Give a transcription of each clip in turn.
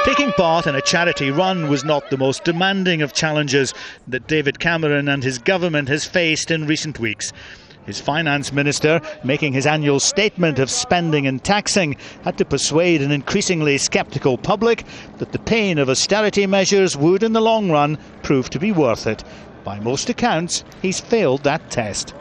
Taking part in a charity run was not the most demanding of challenges that David Cameron and his government has faced in recent weeks. His finance minister, making his annual statement of spending and taxing, had to persuade an increasingly sceptical public that the pain of austerity measures would in the long run prove to be worth it. By most accounts, he's failed that test.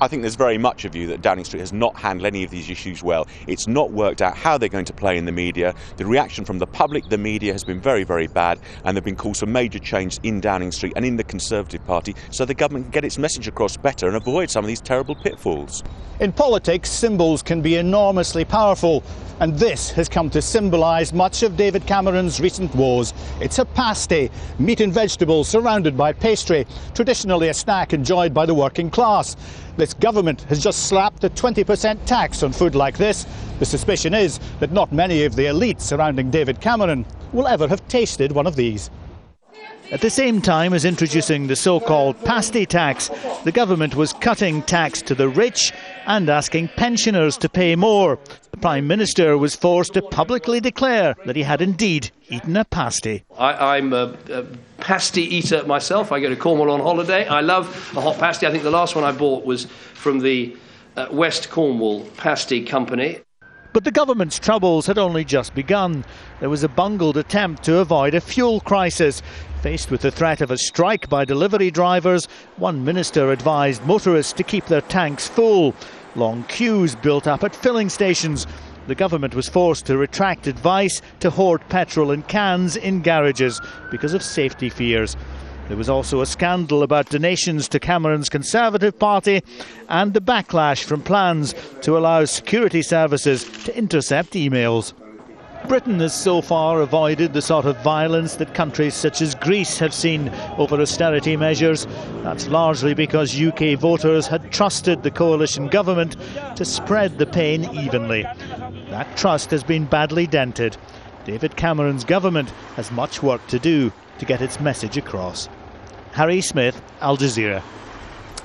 I think there's very much a view that Downing Street has not handled any of these issues well. It's not worked out how they're going to play in the media. The reaction from the public, the media, has been very, very bad, and there have been calls for major change in Downing Street and in the Conservative Party so the government can get its message across better and avoid some of these terrible pitfalls. In politics, symbols can be enormously powerful, and this has come to symbolise much of David Cameron's recent woes. It's a pasty, meat and vegetables surrounded by pastry, traditionally a snack enjoyed by the working class. This government has just slapped a 20% tax on food like this. The suspicion is that not many of the elites surrounding David Cameron will ever have tasted one of these. At the same time as introducing the so-called pasty tax, the government was cutting tax to the rich and asking pensioners to pay more. The Prime Minister was forced to publicly declare that he had indeed eaten a pasty. I'm a pasty eater myself. I go to Cornwall on holiday. I love a hot pasty. I think the last one I bought was from the West Cornwall Pasty Company. But the government's troubles had only just begun. There was a bungled attempt to avoid a fuel crisis. Faced with the threat of a strike by delivery drivers, one minister advised motorists to keep their tanks full. Long queues built up at filling stations. The government was forced to retract advice to hoard petrol in cans in garages because of safety fears. There was also a scandal about donations to Cameron's Conservative Party and the backlash from plans to allow security services to intercept emails. Britain has so far avoided the sort of violence that countries such as Greece have seen over austerity measures. That's largely because UK voters had trusted the coalition government to spread the pain evenly. That trust has been badly dented. David Cameron's government has much work to do to get its message across. Harry Smith, Al Jazeera.